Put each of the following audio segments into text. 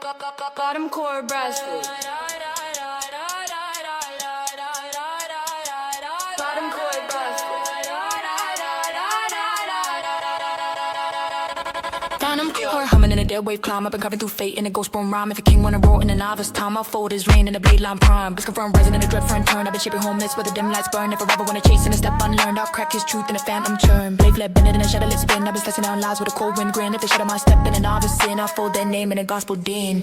Bottom core brass foot. Bottom core brass foot. Bottom core humming in a dead wave climb. I've been carving through fate in a ghost born rhyme. If a king wanna roll in a novice time, I'll fold his rain in a blade line prime. Bliss confirmed rising in a dread front turn. I've been shaping homeless where the dim lights burn. If I ever wanna chase in a step unlearned, I'll crack his truth in a phantom churn. Blade fled bended in a shadow lit spin. I've been slicing down lies with a cold wind grin. If they shadow my step in a novice sin, I'll fold their name in a gospel din.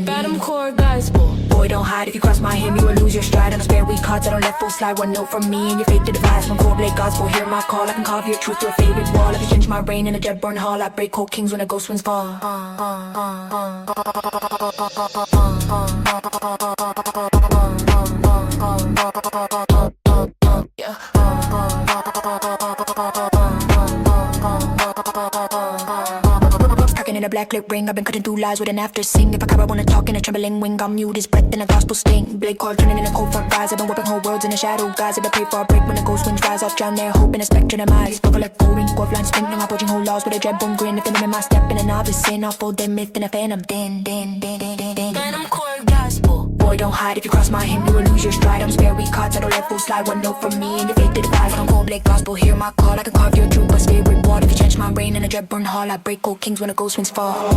Bottom core gospel. Boy, don't hide. If you cross my hymn, you will lose your stride. On a spare weak cards, I don't let full slide. One note from me and your fate to devise. One core blade gospel, hear my call. I can carve your truth through a favorite wall. If you change my reign in a dread born hall, I break cold kings when a ghost winds fall. In a black lit ring, I've been cutting through lies with an after sing. If I wanna talk in a trembling wing, I'll mute his breath in a gospel sting. Blade card turning in a cold front rise. I've been whipping whole worlds in the shadow guys. I've been prayed for a break when the ghost winds rise. Off drown their hope in a spectrum of eyes. Purple like gold ring, core line spin. I'm approaching whole laws with a dread bone grin. If them in my step in a novice sin, I'll fold their myth in a phantom din. Phantom core gospel. Boy, don't hide. If you cross my hymn, you will lose your stride. I'm spare weak cards, I don't let full slide. One note from me and your fate to devise. I'm cold blade gospel, hear my call. I can carve your truth, but favorite wall. If you change my reign in a dread burn hall, I break cold kings when the ghost winds fall.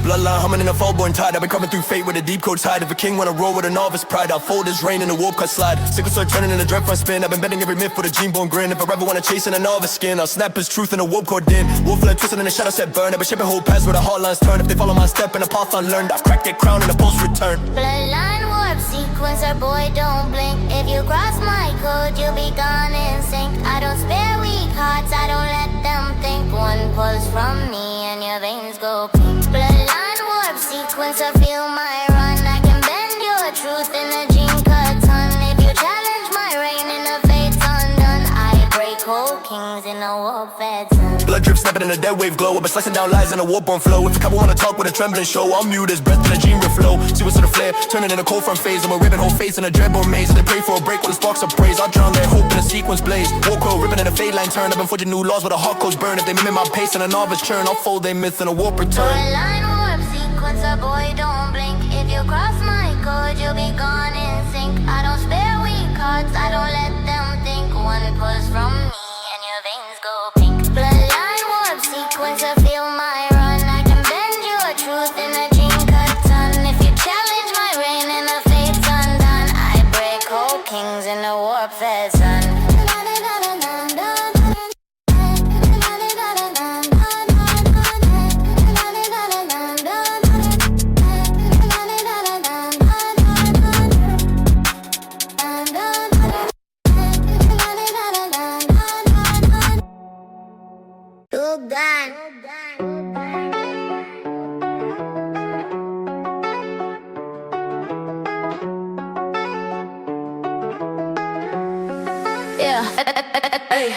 Bloodline humming in a fall-born tide. I've been coming through fate with a deep coat tide. If a king wanna roll with a novice pride, I'll fold his reign in a warp cut slide. Sickle sword turning in a dread front spin. I've been bending every myth with a gene-born grin. If I ever wanna chase in a novice skin, I'll snap his truth in a warp core din. Wolf blood twisting in a shadow set burn. I've been shaping whole paths where the hard lines turn. If they follow my step in a path unlearned, I've cracked their crown in a post return. Bloodline warp sequencer, boy, don't blink. If you cross my code, you'll be gone in sync. I don't spare weak hearts, I don't let them think. One pulse from me and your veins go pink. Bloodline warp sequencer, feel my run. I can bend your truth in a gene cut ton. If you challenge my reign in a fate's undone, I break whole kings in a warp fed sun. Blood drip snapping in a dead wave glow. I've been slicing down lies in a warp-born flow. If a couple wanna talk with a trembling show, I'll mute his breath in a gene reflow. See what's in the flare, turning in a cold front phase. I'm a ribbon whole face in a dreadborn maze. And they pray for a break with the sparks of praise. I'll drown their hope in a sequence blaze. War crow ripping in a fade line turn. I've been forging new laws with a hard codes burn. If they mimic my pace in a novice churn, I'll fold their myth in a warp return. Bloodline warp sequencer, boy, don't blink. If you cross my code, you'll be gone in sync. I don't spare weak cards, I don't let them think. One pulse from me and your veins go pink. Bloodline warp sequencer, feel my run. I can bend your truth in a gene cut ton. If you challenge my reign in a fate's undone, I break whole kings in a warp fed sun.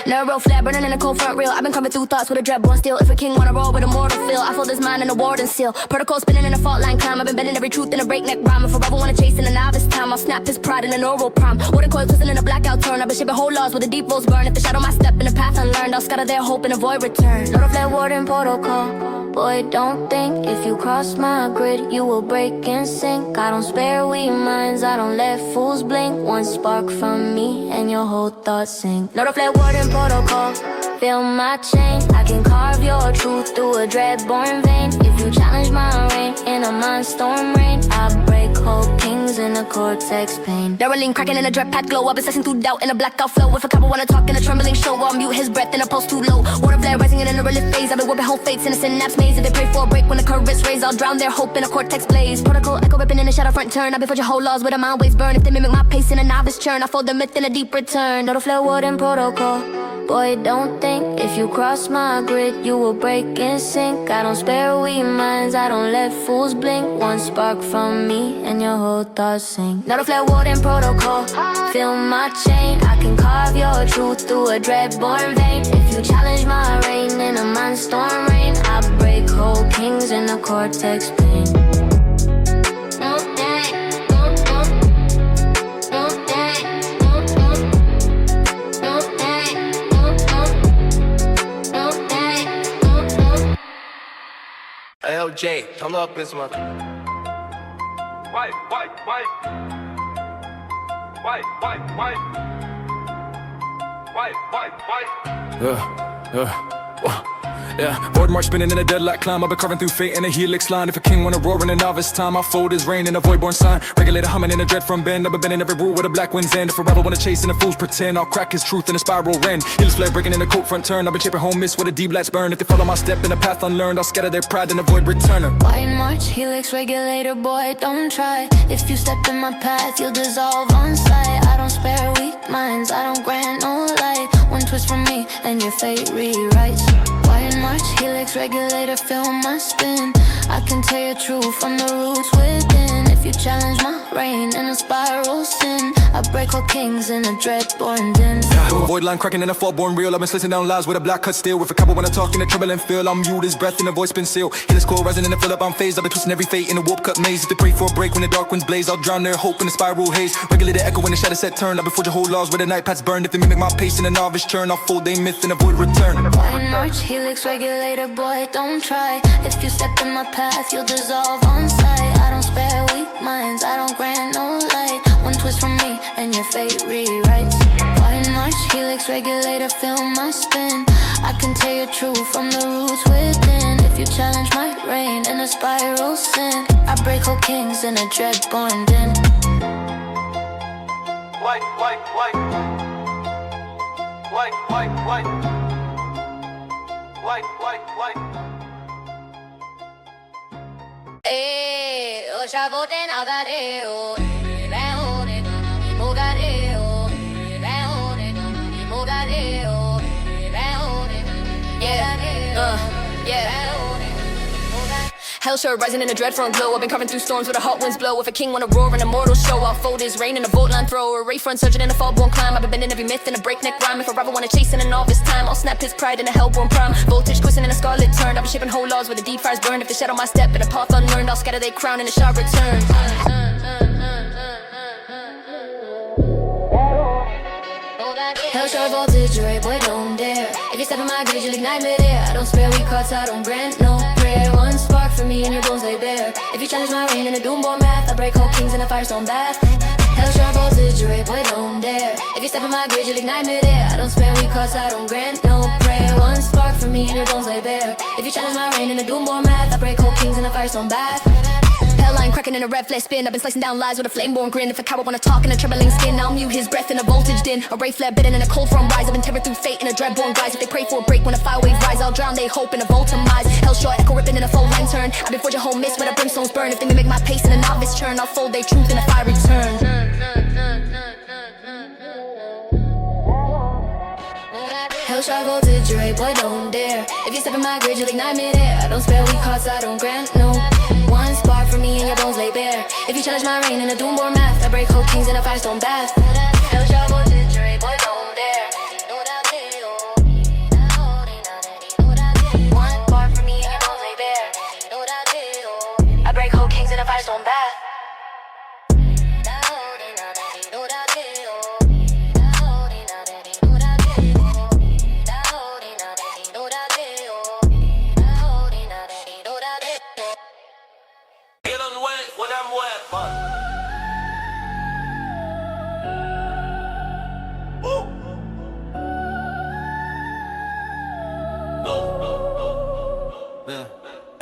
Neuro flare burning in a cold front reel. I've been coming through thoughts with a dread born steel. If a king wanna roll with a mortal feel, I fold his mind in a warden seal. Protocol spinning in a fault line climb. I've been bending every truth in a breakneck rhyme. If forever wanna chase in a novice time, I'll snap his pride in an oral prime. Wooden coil twisting in a blackout turn. I've been shaping whole laws with a deep volts burn. If they shadow my step in a path unlearned, I'll scatter their hope and avoid return. Neuro flare warden protocol. Boy, don't think. If you cross my grid, you will break and sink. I don't spare weak minds, I don't let fools blink. One spark from me and your whole thoughts sink. Neuro flare warden protocol. Feel my chain, I can carve your truth through a dread-born vein. If you challenge my reign in a mind storm rain, I break whole kings in the cortex pain. Darling cracking in a dread pad glow. I've been slicing through doubt in a blackout flow. If a couple wanna talk in a trembling show, I'll mute his breath in a pulse too low. Water flare rising in a relief phase. I've been warping whole fates in a synapse maze. If they pray for a break when the currents raise, I'll drown their hope in a cortex blaze. Protocol echo ripping in a shadow front turn. I've been forging whole laws with a mind waves burn. If they mimic my pace in a novice churn, I fold the myth in a deep return. Not a flare word in protocol. Boy, don't think if you cross my grid, you will break in sync. I don't spare weak minds, I don't let fools blink. One spark from me and your whole thoughts sink. Not a flare word in protocol. Feel my chain, I can carve your truth through a dread-born vein. If you challenge my reign in a mind storm rain, I break whole kings in the cortex pain. Hey, Jay, come up this one. White. Yeah, board march spinning in a deadlock climb. I've been carving through fate in a helix line. If a king wanna roar in a novice time, I fold his reign in a void-born sign. Regulator humming in a dread from bend. I've been bending every rule where the black wind's end. If a rebel wanna chase and the fools pretend, I'll crack his truth in a spiral rend. Heels flare breaking in a coat front turn. I've been shaping home miss with a deep lights burn. If they follow my step in a path unlearned, I'll scatter their pride and avoid returning. White march, helix regulator, boy, don't try. If you step in my path, you'll dissolve on sight. I don't spare weak minds, I don't grant no light. One twist from me and your fate rewrites. White march, helix regulator, feel my spin. I can tell you truth from the roots within. If you challenge my reign in a spiral sin, I break all kings in a dread-born din. Void line cracking in a fall-born real. I've been slicing down lies with a black cut steel. If a couple wanna talk in a trouble and feel, I'll mute his breath in a voice been sealed. Helix core rising in a fill up, I'm phased. I've been twisting every fate in a warp cut maze. If they pray for a break when the dark winds blaze, I'll drown their hope in a spiral haze. Regulator echo when the shadow set turn. I've been forging whole laws where the night paths burn. If they mimic my pace in a novice churn, I'll fold they myth and avoid return. White march, helix regulator, boy, don't try. If you step in my path, you'll dissolve on sight. I don't spare weak minds, I don't grant no light. One twist from me and your fate rewrites. White march, helix regulator, feel my spin. I can tell you truth from the roots within. If you challenge my reign in a spiral sin, I break whole kings in a dread-born din. White. Chavoten agareo, Hellshire rising in a dread front glow. I've been carving through storms where the hot winds blow. If a king wanna roar in a mortal show, I'll fold his reign in a bolt line throw. A ray front surgeon in a fall-born climb. I've been bending every myth in a breakneck rhyme. If a rival wanna chase in a novice time, I'll snap his pride in a hellborn prime. Voltage twisting in a scarlet turn. I've been shaping whole laws where the deep fires burn. If they shadow my step in a path unlearned, I'll scatter their crown in a sharp return. Hellshire voltage, ray boy, don't dare. If you step in my grid, you'll ignite mid-air. I don't spare weak hearts, I don't grant no prayer. One spark for me and your bones lay bare. If you challenge my reign in a doomborn math, I break whole kings in a firestone bath. Hellshire voltage, ray boy, don't dare. If you step in my grid, you'll ignite mid-air. I don't spare weak hearts, I don't grant no prayer. One spark for me and your bones lay bare. If you challenge my reign in a doomborn math, I break whole kings in a firestone bath. Hellline cracking in a red flash spin. I've been slicing down lies with a flame-born grin. If a coward wanna talk in a trembling skin, I'll mute his breath in a voltage din. A ray flare bitten in a cold front rise. I've been tearing through fate in a dread-born guise. If they pray for a break when a fire wave rise, I'll drown they hope in a voltamize. Hellshire echo ripping in a full line turn. I've been forging home mist where the brimstones burn. If they mimic my pace in a novice churn, I'll fold their truth in a fiery turn. Hellshire voltage, ray boy, don't dare. If you step in my grid, you'll ignite mid-air. I don't spare weak hearts, I don't grant no. One spark for me and your bones lay bare. If you challenge my reign in a doomborn math, I break whole kings in a firestone bath. Hellshire voltage, ray boy, don't dare. One spark for me and your bones lay bare. I break whole kings in a firestone bath.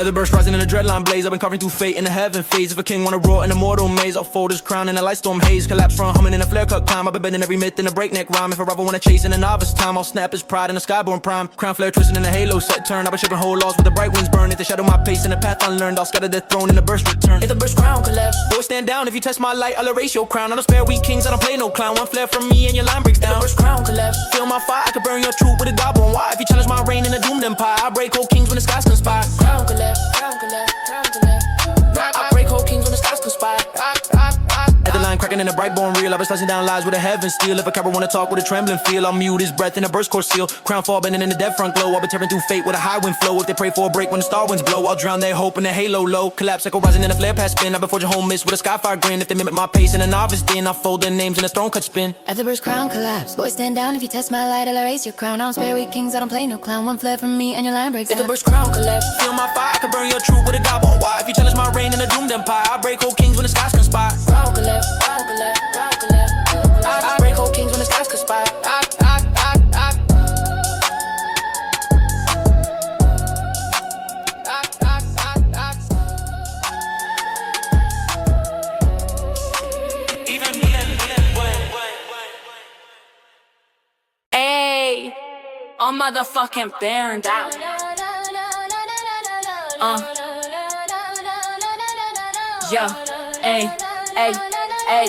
As the burst rising in the dreadline blaze, I've been carving through fate in the heaven phase. If a king wanna roar in a mortal maze, I'll fold his crown in a light storm haze. Collapse from humming in a flare cut climb. I've been bending every myth in a breakneck rhyme. If a rival wanna chase in a novice time, I'll snap his pride in a skyborn prime. Crown flare twisting in a halo set turn. I've been shipping whole laws with the bright winds burn. If they shadow my pace in the path unlearned, I'll scatter their throne in the burst return. If the burst crown collapse, boy stand down. If you test my light, I'll erase your crown. I don't spare weak kings, I don't play no clown. One flare from me and your line breaks down. If the burst crown collapse, feel my fire, I can burn your truth with a godborn. Why? If you challenge my reign in a doomed empire, I break whole kings when the skies conspire. Crown collapse, crown collapse, crown collapse. I break whole kings when the skies conspire. At the line cracking in a bright-born reel, I've been slicing down lies with a heaven steel. If a coward wanna talk with a trembling feel, I'll mute his breath in a burst course seal. Crown fall bending in the dead front glow. I've been tearing through fate with a high wind flow. If they pray for a break when the star winds blow, I'll drown their hope in the halo low. Collapse echo rising in a flare past spin. I've been forging home mist with a skyfire grin. If they mimic my pace in a novice den, I'll fold their names in a throne cut spin. At the burst crown collapse, boy stand down. If you test my light, I'll erase your crown. I don't spare weak kings, I don't play no clown. One flare from me and your line breaks If down. the burst crown collapse, feel my fire, I can burn your truth with a godborn. Why? If you challenge my reign in a doomed empire, I break whole kings when the skies conspire. Crown collapse, crown collapse, crown collapse. I break whole kings when the skies conspire. Hey, I'm motherfucking bearing down. Yo, hey, hey, hey,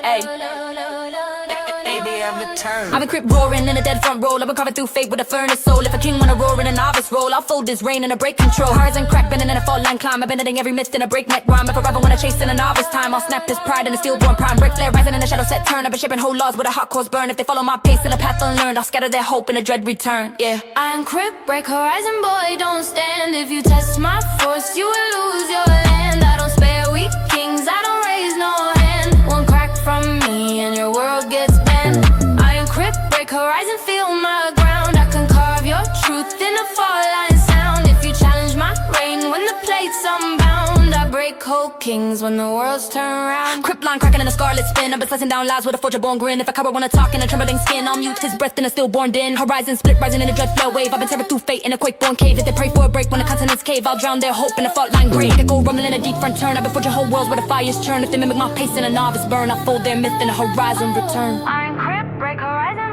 hey. I've been crip roaring in a dead front roll. I've been carving through fate with a furnace soul. If a king wanna roar in a novice role, I'll fold his reign in a break control. Hearts and crack bending in a fault line climb. I've been editing every myth in a breakneck rhyme. If a rival wanna chase in a novice time, I'll snap his pride in a stillborn prime. Break flare rising in a shadow set turn. I've been shaping whole laws with a hot cause burn. If they follow my pace in a path unlearned, I'll scatter their hope in a dread return. Yeah, I'm crip, break horizon, boy, don't stand. If you test my force, you will lose your land. I don't spare weak kings, I don't raise no hand. One crack from me and your world gets banned. Break horizon, feel my ground. I can carve your truth in a fall line sound. If you challenge my reign when the plate's unbound, I break whole kings when the world's turn around. Crip line cracking in a scarlet spin. I've been slicing down lies with a forger-born grin. If a coward wanna talk in a trembling skin, I'll mute his breath in a stillborn din. Horizon split rising in a dread flow wave. I've been tearing through fate in a quake-born cave. If they pray for a break when the continents cave, I'll drown their hope in a fault line grave. They go rumbling in a deep front turn. I've been forging whole worlds where the fires churn. If they mimic my pace in a novice burn, I'll fold their myth in a horizon return. I'm crip, break horizon.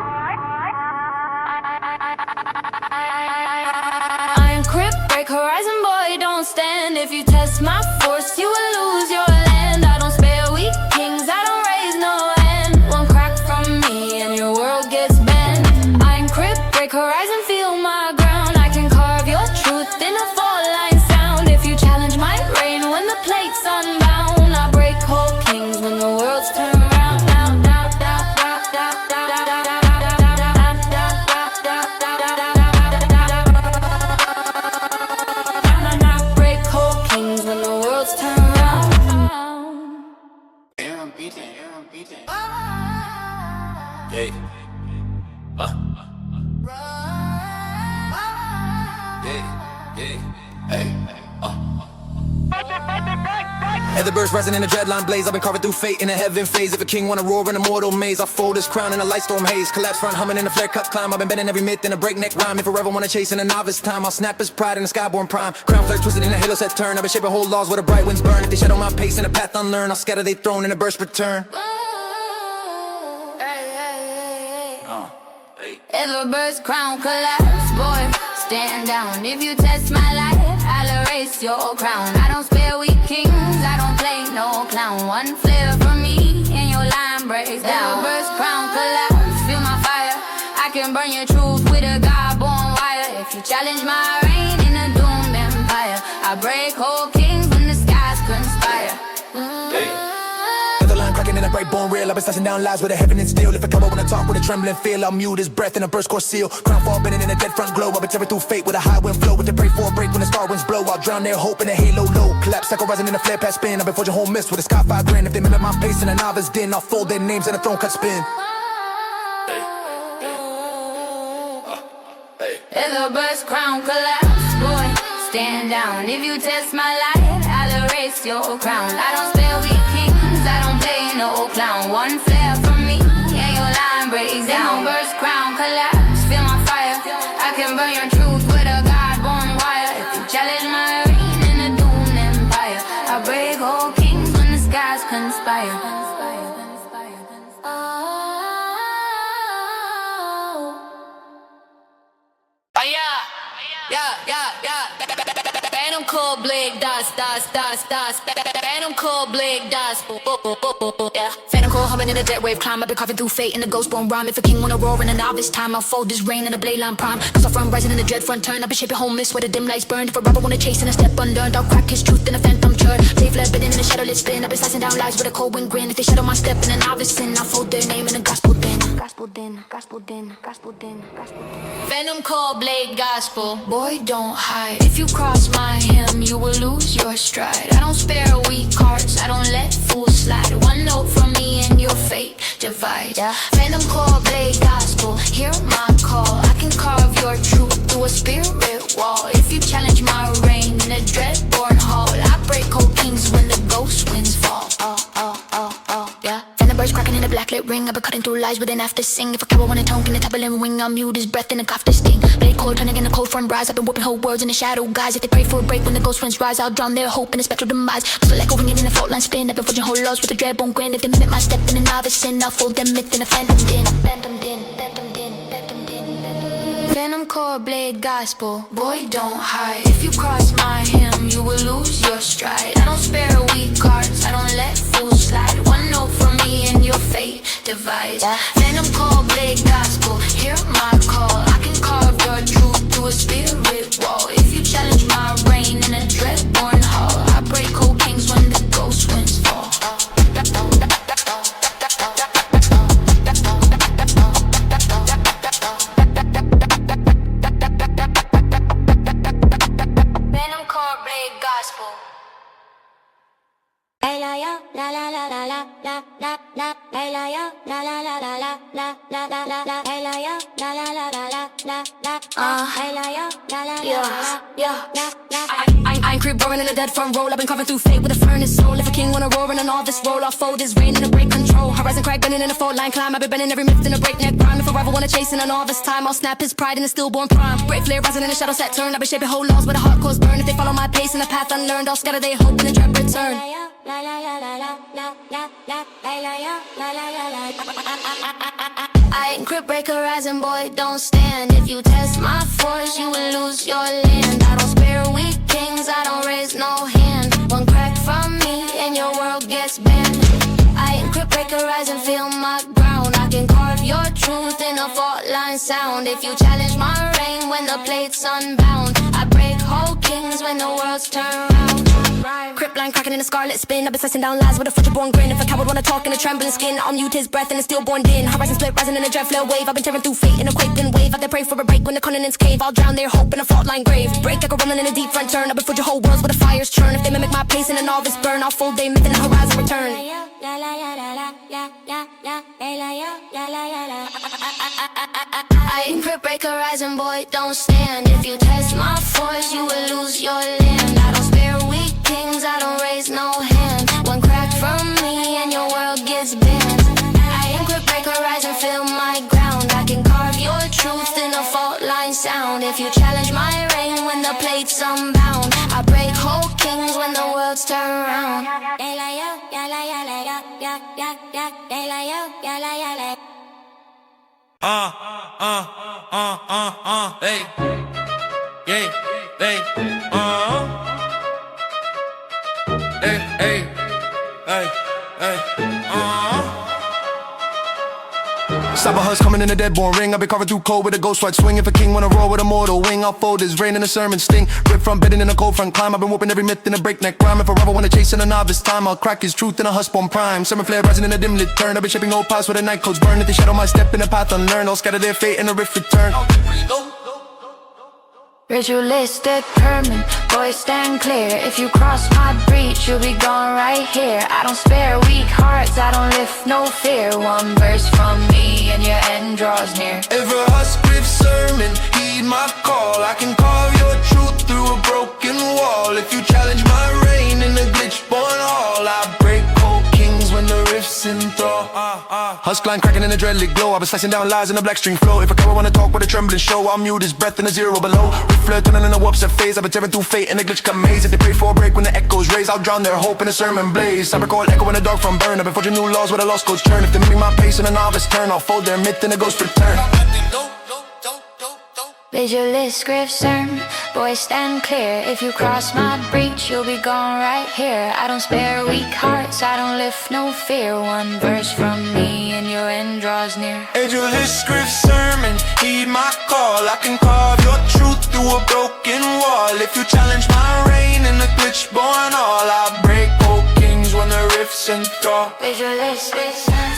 I'm crip, break horizon, boy, don't stand. If you test my force, you will lose your land. I don't spare weak kings, I don't raise no hand. One crack from me and your world gets banned. I'm crip, break horizon, feel my ground. I can carve your truth in a fall line sound. If you challenge my reign when the plate's unbound, I break whole kings when the world's turned around. Hey. At the burst rising in a dreadline blaze, I've been carving through fate in a heaven phase. If a king wanna roar in a mortal maze, I'll fold his crown in a light storm haze. Collapse front humming in a flare cut climb. I've been bending every myth in a breakneck rhyme. If a rebel wanna chase in a novice time, I'll snap his pride in a skyborn prime. Crown flare twisted in a halo set turn. I've been shaping whole laws where the bright winds burn. If they shadow my pace in a path unlearned, I'll scatter their throne in a burst return. If a bird's crown collapse, boy, stand down. If you test my light, I'll erase your crown. I don't spare weak kings, I don't play no clown. One flare from me and your line breaks down. If a bird's crown collapse, feel my fire, I can burn your truth with a godborn wire. If you challenge my reign in a doomed empire, I break whole kings when the skies conspire. Cracking in a bright-born reel, I've been slicing down lies with a heaven and steel. If a coward wanna talk with a trembling feel, I'll mute his breath in a burst course seal. Crown fall bending in a dead front glow. I've been tearing through fate with a high wind flow. If they pray for a break when the star winds blow, I'll drown their hope in a halo low. Collapse echo rising in a flare past spin. I've been forging whole mist with a skyfire grin. If they mimic my pace in a novice den, I'll fold their names in a throne cut spin. If the bird's crown collapse, boy, stand down. If you test my light, I'll erase your crown. I don't spare weak kings, I don't play no clown. One flare from me, and your line breaks down. If the bird's crown collapse, feel my fire, I can burn your truth with a godborn wire. If you challenge my reign Phantom cold blade dust. Phantom cold blade dust. Yeah. Phantom cold humming in a dead wave climb. I've been carving through fate in the ghost born rhyme. If a king wanna roar in a novice time, I'll fold this rain in a blade line prime. Cause I front rising in the dread front turn. I've been shaping homeless where the dim lights burn. If a robber wanna chase in a step unlearned, I'll crack his truth in a phantom churn. Safe left been in a shadowlit spin. I've been slicing down lives with a cold wind grin. If they shadow my step in a novice sin, I'll fold their name in a gospel din. Venom cold blade gospel. Boy, don't hide. If you cross my hem, you will lose your stride. I don't spare weak hearts, I don't let fools slide. One note from me and your fate divide. Venom cold blade gospel, hear my call. I can carve your truth through a spirit wall. If you challenge my reign in a dreadborn hall, I break cold kings when the ghost winds fall. Yeah. Venom birds cracking in a blacklit ring. I've been cutting through lies with an after sing. If a coward wanna tongue in a turbulent ring, I'll mute his breath in a cough to sting. Blade cold turning in a cold front rise. I've been whooping whole words in the shadow guys. If they pray for a break when the ghost winds rise, I'll drown their hope in a spectral demise. Still echo ringing in a fault line spin. I've been forging whole laws with a dreadbone grin. If they mimic my step in a novice sin, I'll fold them myth in a phantom din. Venom core blade gospel. Boy, don't hide. If you cross my hem, you will lose your stride. I don't spare weak hearts, I don't let fools slide. One note from me and your fate divides. Venom core blade gospel, hear my call. I can carve your truth through a spirit wall. If you challenge my reign in a dreadborn hall, I break cold kings when the ghost winds fall. I ain't creep roaring in a dead front roll. I've been carving through fate with a furnace soul. If a king wanna roar in an all this roll, I'll fold his reign and break control. Horizon crack bending in a fault line climb. I've been bending every myth in a breakneck rhyme. If a rival wanna chase in an all this time, I'll snap his pride in a stillborn prime. Break flare rising in a shadow set turn. I've been shaping whole laws with a heart cause burn. If they follow my pace in a path unlearned, I'll scatter their hope in a dread return. I ain't crypt breaker rising, boy, don't stand. If you test my force, you will lose your land. I don't spare weak kings, I don't raise no hand. One crack from me and your world gets banned. I ain't crypt breaker rising, feel my ground. I can carve your truth in a fault line sound. If you challenge my reign when the plate's unbound, I break whole kings when the world's turn round. Crypt line cracking in a scarlet spin. I've been slicing down lies with a frigid-born grin. If a coward wanna talk in a trembling skin, I'll mute his breath in a stillborn din. Horizon split rising in a dread flare wave. I've been tearing through fate in a quaking wave. I can pray for a break when the continents cave. I'll drown their hope in a fault line grave. Break echo rolling in a deep front turn. I've been forging whole worlds with a fire's churn. If they mimic my pace in a novice burn, I'll fold their myth in a horizon return. I ain't crypt breaker rising, boy, don't stand. If you test my force, you will lose your land. I don't spare weak kings, I don't raise no hand. One crack from me and your world gets banned. I ain't crypt breaker rising, feel my ground. I can carve your truth in a fault line sound. If you challenge my reign when the plate's unbound, I break whole kings when the world's turn round. Hey, yeah, hey, hey, hey, hey, Cyber huss coming in a deadborn ring. I've been carving through cold with a ghost right swing. If a king wanna roar with a mortal wing, I'll fold his rain in a sermon sting. Rip from bedding in a cold front climb. I've been whooping every myth in a breakneck rhyme. If a rival wanna chase in a novice time, I'll crack his truth in a husk-born prime. Summer flare rising in a dim lit turn. I've been shaping old paths with a night codes burn. If they shadow my step in a path unlearned, I'll scatter their fate in a rift return. Ritualistic, determined, boy, stand clear. If you cross my breach, you'll be gone right here. I don't spare weak hearts, I don't lift no fear. One verse from me and your end draws near. If a husk-riff sermon, heed my call. I can carve your truth through a broken wall. If you challenge my reign in a glitch-born hall, I break cold kings when the rift's enthrall. Husk line cracking in a dreadlit glow. I've been slicing down lies in a black string flow. If a coward wanna talk with a trembling show, I'll mute his breath in a zero below. Reflect turning in a warp set phase. I've been tearing through fate in a glitch come maze. If they pray for a break when the echoes raise, I'll drown their hope in a sermon blaze. I recall echo in the dark from burn. I've been forging new laws where the lost codes turn. If they mimic my pace in a novice turn, I'll fold their myth in a ghost return. Visualist script CERN, boy stand clear. If you cross my breach, you'll be gone right here. I don't spare weak hearts, I don't lift no fear. One verse from me and your end draws near. Angel his script sermon, heed my call. I can carve your truth through a broken wall. If you challenge my reign in a glitch born all, I break old kings when the rifts enthrall. Visualist script CERN.